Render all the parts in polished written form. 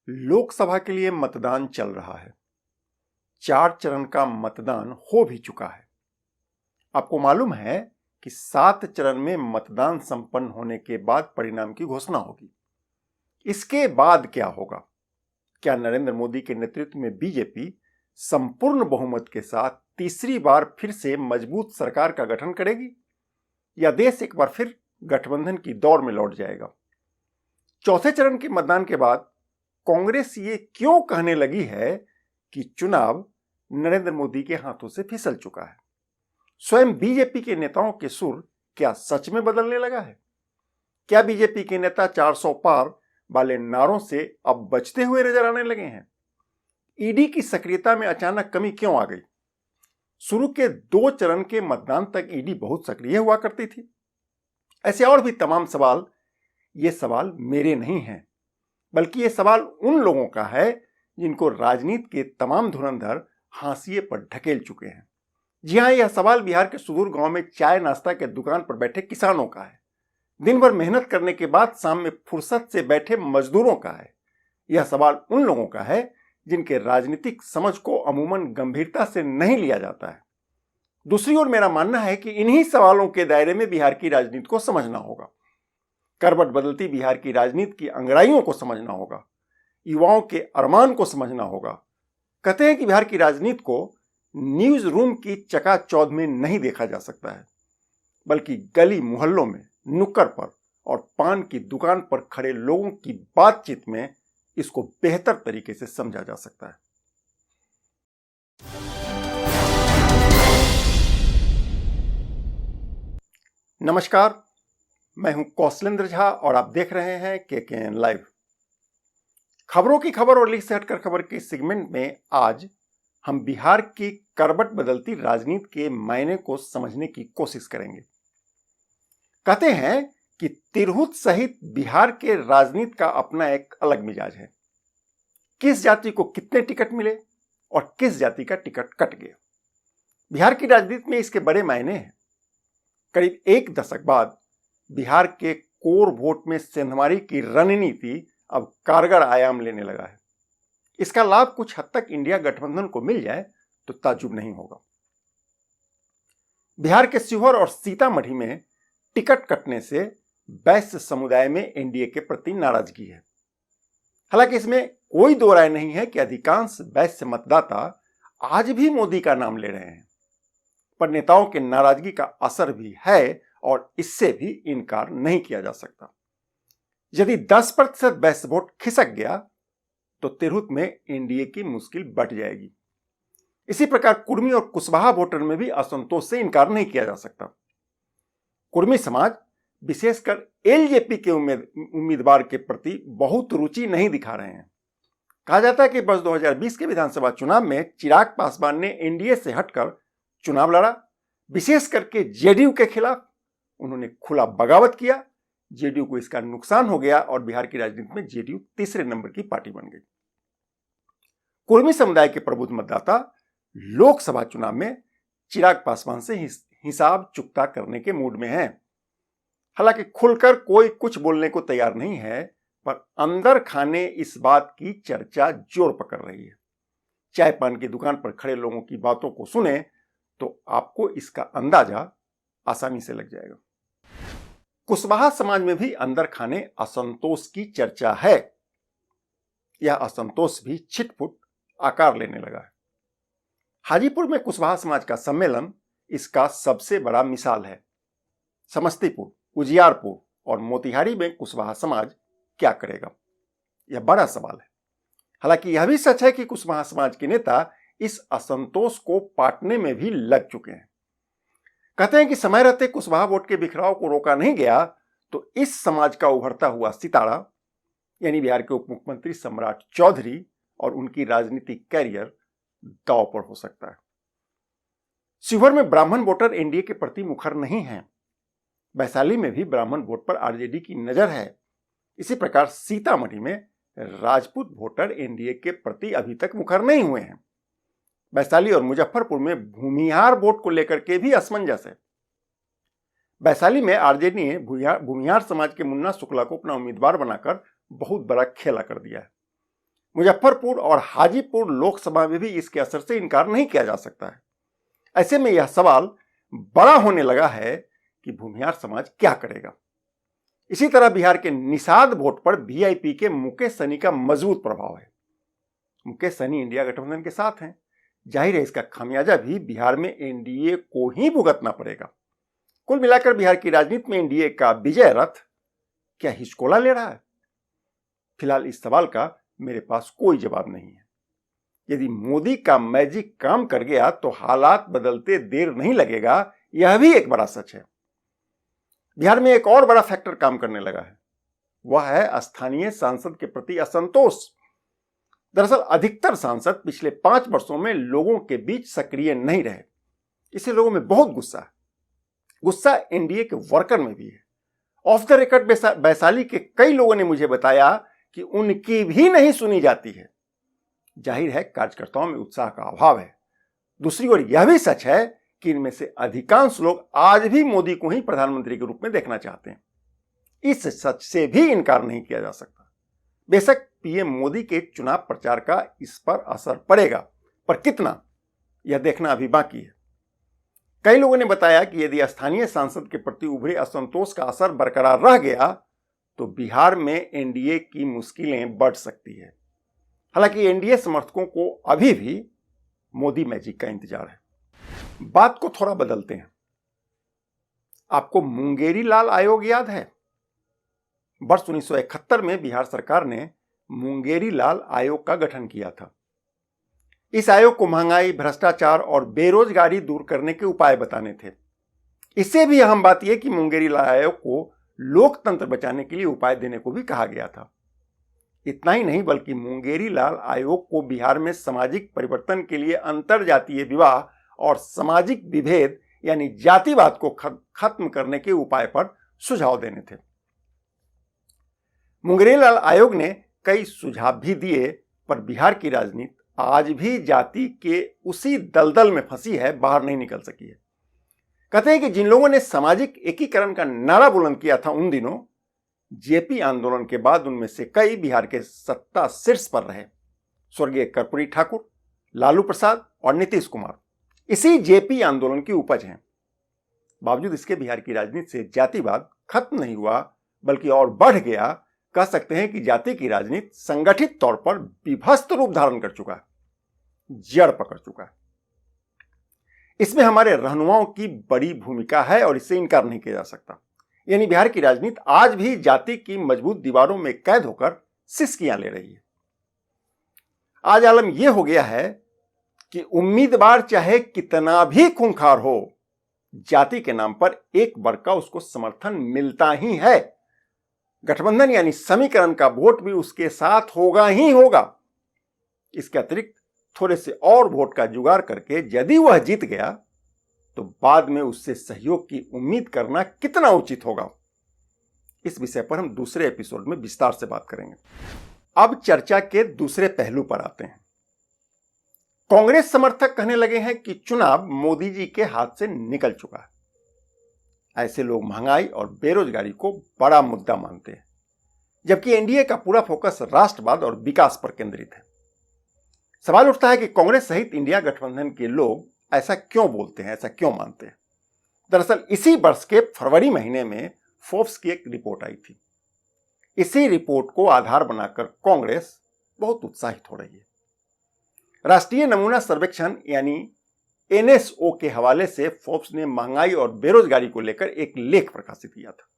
लोकसभा के लिए मतदान चल रहा है। 4 चरण का मतदान हो भी चुका है। आपको मालूम है कि 7 चरण में मतदान संपन्न होने के बाद परिणाम की घोषणा होगी। इसके बाद क्या होगा? क्या नरेंद्र मोदी के नेतृत्व में बीजेपी संपूर्ण बहुमत के साथ तीसरी बार फिर से मजबूत सरकार का गठन करेगी, या देश एक बार फिर गठबंधन की दौड़ में लौट जाएगा? चौथे चरण के मतदान के बाद कांग्रेस ये क्यों कहने लगी है कि चुनाव नरेंद्र मोदी के हाथों से फिसल चुका है? स्वयं बीजेपी के नेताओं के सुर क्या सच में बदलने लगा है? क्या बीजेपी के नेता 400 पार वाले नारों से अब बचते हुए नजर आने लगे हैं? ईडी की सक्रियता में अचानक कमी क्यों आ गई? शुरू के 2 चरण के मतदान तक ईडी बहुत सक्रिय हुआ करती थी। ऐसे और भी तमाम सवाल। ये सवाल मेरे नहीं हैं, बल्कि ये सवाल उन लोगों का है जिनको राजनीति के तमाम धुरंधर हाशिए पर ढकेल चुके हैं। जी हां, यह सवाल बिहार के सुदूर गांव में चाय नाश्ता के दुकान पर बैठे किसानों का है। दिन भर मेहनत करने के बाद शाम में फुर्सत से बैठे मजदूरों का है। यह सवाल उन लोगों का है जिनके राजनीतिक समझ को अमूमन गंभीरता से नहीं लिया जाता है। दूसरी ओर मेरा मानना है कि इन्हीं सवालों के दायरे में बिहार की राजनीति को समझना होगा। करवट बदलती बिहार की राजनीति की अंगड़ाइयों को समझना होगा, युवाओं के अरमान को समझना होगा। कहते हैं कि बिहार की राजनीति को न्यूज रूम की चकाचौंध में नहीं देखा जा सकता है, बल्कि गली मोहल्लों में, नुक्कड़ पर और पान की दुकान पर खड़े लोगों की बातचीत में इसको बेहतर तरीके से समझा जा सकता है। नमस्कार, मैं हूं कौशलेंद्र झा और आप देख रहे हैं केकेएन लाइव। खबरों की खबर और लीक से हटकर खबर के सेगमेंट में आज हम बिहार की करवट बदलती राजनीति के मायने को समझने की कोशिश करेंगे। कहते हैं कि तिरहुत सहित बिहार के राजनीति का अपना एक अलग मिजाज है। किस जाति को कितने टिकट मिले और किस जाति का टिकट कट गया, बिहार की राजनीति में इसके बड़े मायने हैं। करीब 1 दशक बाद बिहार के कोर वोट में सेंधमारी की रणनीति अब कारगर आयाम लेने लगा है। इसका लाभ कुछ हद तक इंडिया गठबंधन को मिल जाए तो ताज्जुब नहीं होगा। बिहार के शिवहर और सीतामढ़ी में टिकट कटने से वैश्य समुदाय में एनडीए के प्रति नाराजगी है। हालांकि इसमें कोई दो राय नहीं है कि अधिकांश वैश्य मतदाता आज भी मोदी का नाम ले रहे हैं, पर नेताओं के नाराजगी का असर भी है और इससे भी इनकार नहीं किया जा सकता। यदि 10% वैश्य वोट खिसक गया तो तिरहुत में एनडीए की मुश्किल बढ़ जाएगी। इसी प्रकार कुर्मी और कुशवाहा वोटर में भी असंतोष से इनकार नहीं किया जा सकता। कुर्मी समाज विशेषकर एलजेपी के उम्मीदवार के प्रति बहुत रुचि नहीं दिखा रहे हैं। कहा जाता है कि वर्ष 2020 के विधानसभा चुनाव में चिराग पासवान ने एनडीए से हटकर चुनाव लड़ा, विशेष करके जेडीयू के खिलाफ। उन्होंने खुला बगावत किया। जेडीयू को इसका नुकसान हो गया और बिहार की राजनीति में जेडीयू तीसरे नंबर की पार्टी बन गई। कुर्मी समुदाय के प्रबुद्ध मतदाता लोकसभा चुनाव में चिराग पासवान से हिसाब चुकता करने के मूड में हैं। हालांकि खुलकर कोई कुछ बोलने को तैयार नहीं है, पर अंदर खाने इस बात की चर्चा जोर पकड़ रही है। चाय पान की दुकान पर खड़े लोगों की बातों को सुने तो आपको इसका अंदाजा आसानी से लग जाएगा। कुशवाहा समाज में भी अंदर खाने असंतोष की चर्चा है। यह असंतोष भी छिटपुट आकार लेने लगा है। हाजीपुर में कुशवाहा समाज का सम्मेलन इसका सबसे बड़ा मिसाल है। समस्तीपुर, उजियारपुर और मोतिहारी में कुशवाहा समाज क्या करेगा, यह बड़ा सवाल है। हालांकि यह भी सच है कि कुशवाहा समाज के नेता इस असंतोष को पाटने में भी लग चुके हैं। कहते हैं कि समय रहते कुशवाहा वोट के बिखराव को रोका नहीं गया तो इस समाज का उभरता हुआ सितारा यानी बिहार के उप मुख्यमंत्री सम्राट चौधरी और उनकी राजनीतिक कैरियर दांव पर हो सकता है। शिवहर में ब्राह्मण वोटर एनडीए के प्रति मुखर नहीं है। वैशाली में भी ब्राह्मण वोट पर आरजेडी की नजर है। इसी प्रकार सीतामढ़ी में राजपूत वोटर एनडीए के प्रति अभी तक मुखर नहीं हुए हैं। वैशाली और मुजफ्फरपुर में भूमिहार वोट को लेकर के भी असमंजस है। वैशाली में आरजेडी ने भूमिहार समाज के मुन्ना शुक्ला को अपना उम्मीदवार बनाकर बहुत बड़ा खेला कर दिया है। मुजफ्फरपुर और हाजीपुर लोकसभा में भी इसके असर से इनकार नहीं किया जा सकता है। ऐसे में यह सवाल बड़ा होने लगा है कि भूमिहार समाज क्या करेगा। इसी तरह बिहार के निषाद वोट पर वीआईपी के मुकेश सहनी का मजबूत प्रभाव है। मुकेश सहनी इंडिया गठबंधन के साथ हैं। जाहिर है इसका खामियाजा भी बिहार में एनडीए को ही भुगतना पड़ेगा। कुल मिलाकर बिहार की राजनीति में एनडीए का विजय रथ क्या हिचकोला ले रहा है? फिलहाल इस सवाल का मेरे पास कोई जवाब नहीं है। यदि मोदी का मैजिक काम कर गया तो हालात बदलते देर नहीं लगेगा, यह भी एक बड़ा सच है। बिहार में एक और बड़ा फैक्टर काम करने लगा है, वह है स्थानीय सांसद के प्रति असंतोष। दरअसल अधिकतर सांसद पिछले 5 वर्षों में लोगों के बीच सक्रिय नहीं रहे। इससे लोगों में बहुत गुस्सा है। गुस्सा एनडीए के वर्कर में भी है। ऑफ द रिकॉर्ड वैशाली के कई लोगों ने मुझे बताया कि उनकी भी नहीं सुनी जाती है। जाहिर है कार्यकर्ताओं में उत्साह का अभाव है। दूसरी ओर यह भी सच है कि इनमें से अधिकांश लोग आज भी मोदी को ही प्रधानमंत्री के रूप में देखना चाहते हैं। इस सच से भी इनकार नहीं किया जा सकता। बेशक पीएम मोदी के चुनाव प्रचार का इस पर असर पड़ेगा, पर कितना, यह देखना अभी बाकी है। कई लोगों ने बताया कि यदि स्थानीय सांसद के प्रति उभरे असंतोष का असर बरकरार रह गया तो बिहार में एनडीए की मुश्किलें बढ़ सकती है। हालांकि एनडीए समर्थकों को अभी भी मोदी मैजिक का इंतजार है। बात को थोड़ा बदलते हैं। आपको मुंगेरी लाल आयोग याद है? वर्ष 1971 में बिहार सरकार ने मुंगेरी लाल आयोग का गठन किया था। इस आयोग को महंगाई, भ्रष्टाचार और बेरोजगारी दूर करने के उपाय बताने थे। इससे भी अहम बात यह कि मुंगेरी लाल आयोग को लोकतंत्र बचाने के लिए उपाय देने को भी कहा गया था। इतना ही नहीं बल्कि मुंगेरी लाल आयोग को बिहार में सामाजिक परिवर्तन के लिए अंतरजातीय विवाह और सामाजिक विभेद यानी जातिवाद को खत्म करने के उपाय पर सुझाव देने थे। मुंगेरी लाल आयोग ने कई सुझाव भी दिए, पर बिहार की राजनीति आज भी जाति के उसी दलदल में फंसी है, बाहर नहीं निकल सकी है। कहते हैं कि जिन लोगों ने सामाजिक एकीकरण का नारा बुलंद किया था उन दिनों, जेपी आंदोलन के बाद उनमें से कई बिहार के सत्ता शीर्ष पर रहे। स्वर्गीय कर्पूरी ठाकुर, लालू प्रसाद और नीतीश कुमार इसी जेपी आंदोलन की उपज हैं। बावजूद इसके बिहार की राजनीति से जातिवाद खत्म नहीं हुआ, बल्कि और बढ़ गया। कह सकते हैं कि जाति की राजनीति संगठित तौर पर विभत्स रूप धारण कर चुका है, जड़ पकड़ चुका है। इसमें हमारे रहनुमाओं की बड़ी भूमिका है और इससे इनकार नहीं किया जा सकता। यानी बिहार की राजनीति आज भी जाति की मजबूत दीवारों में कैद होकर सिसकियां ले रही है। आज आलम यह हो गया है कि उम्मीदवार चाहे कितना भी खूंखार हो, जाति के नाम पर एक वर्ग का उसको समर्थन मिलता ही है। गठबंधन यानी समीकरण का वोट भी उसके साथ होगा ही होगा। इसके अतिरिक्त थोड़े से और वोट का जुगाड़ करके यदि वह जीत गया तो बाद में उससे सहयोग की उम्मीद करना कितना उचित होगा, इस विषय पर हम दूसरे एपिसोड में विस्तार से बात करेंगे। अब चर्चा के दूसरे पहलू पर आते हैं। कांग्रेस समर्थक कहने लगे हैं कि चुनाव मोदी जी के हाथ से निकल चुका है। ऐसे लोग महंगाई और बेरोजगारी को बड़ा मुद्दा मानते हैं, जबकि एनडीए का पूरा फोकस राष्ट्रवाद और विकास पर केंद्रित है। सवाल उठता है कि कांग्रेस सहित इंडिया गठबंधन के लोग ऐसा क्यों बोलते हैं, ऐसा क्यों मानते हैं। दरअसल इसी वर्ष के फरवरी महीने में फोर्ब्स की एक रिपोर्ट आई थी। इसी रिपोर्ट को आधार बनाकर कांग्रेस बहुत उत्साहित हो रही है। राष्ट्रीय नमूना सर्वेक्षण यानी एनएसओ के हवाले से फोर्ब्स ने महंगाई और बेरोजगारी को लेकर एक लेख प्रकाशित किया था।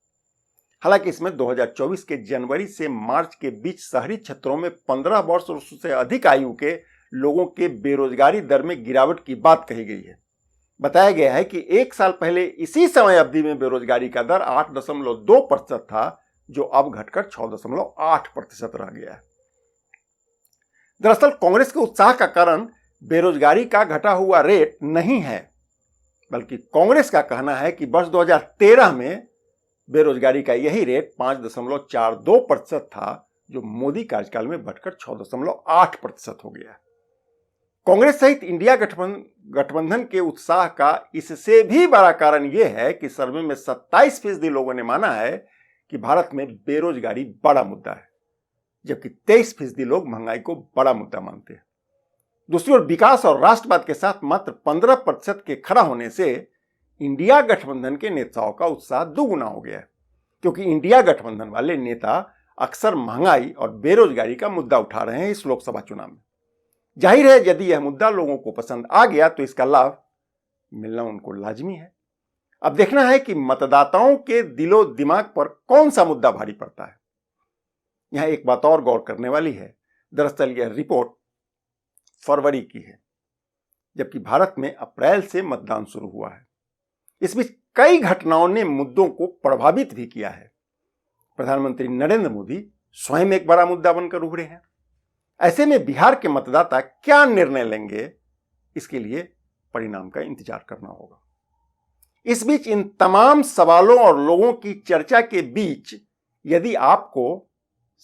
हालांकि इसमें 2024 के जनवरी से मार्च के बीच शहरी क्षेत्रों में 15 वर्ष और उससे अधिक आयु के लोगों के बेरोजगारी दर में गिरावट की बात कही गई है। बताया गया है कि एक साल पहले इसी समय अवधि में बेरोजगारी का दर 8.2% था, जो अब घटकर 6.8% रह गया है। दरअसल कांग्रेस के उत्साह का कारण बेरोजगारी का घटा हुआ रेट नहीं है, बल्कि कांग्रेस का कहना है कि वर्ष 2013 में बेरोजगारी का यही रेट 5.42% था, जो मोदी कार्यकाल में बढ़कर 6.8% हो गया है। कांग्रेस सहित इंडिया गठबंधन के उत्साह का इससे भी बड़ा कारण यह है कि सर्वे में 27% लोगों ने माना है कि भारत में बेरोजगारी बड़ा मुद्दा है, जबकि 23% लोग महंगाई को बड़ा मुद्दा मानते हैं। दूसरी ओर विकास और राष्ट्रवाद के साथ मात्र 15% के खड़ा होने से इंडिया गठबंधन के नेताओं का उत्साह दोगुना हो गया है, क्योंकि इंडिया गठबंधन वाले नेता अक्सर महंगाई और बेरोजगारी का मुद्दा उठा रहे हैं इस लोकसभा चुनाव में। जाहिर है, यदि यह मुद्दा लोगों को पसंद आ गया तो इसका लाभ मिलना उनको लाजमी है। अब देखना है कि मतदाताओं के दिलो दिमाग पर कौन सा मुद्दा भारी पड़ता है। यहां एक बात और गौर करने वाली है। दरअसल यह रिपोर्ट फरवरी की है, जबकि भारत में अप्रैल से मतदान शुरू हुआ है। इस बीच कई घटनाओं ने मुद्दों को प्रभावित भी किया है। प्रधानमंत्री नरेंद्र मोदी स्वयं एक बड़ा मुद्दा बनकर उभरे हैं। ऐसे में बिहार के मतदाता क्या निर्णय लेंगे, इसके लिए परिणाम का इंतजार करना होगा। इस बीच इन तमाम सवालों और लोगों की चर्चा के बीच यदि आपको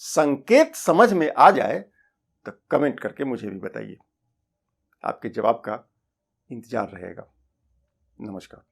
संकेत समझ में आ जाए तो कमेंट करके मुझे भी बताइए। आपके जवाब का इंतजार रहेगा। नमस्कार।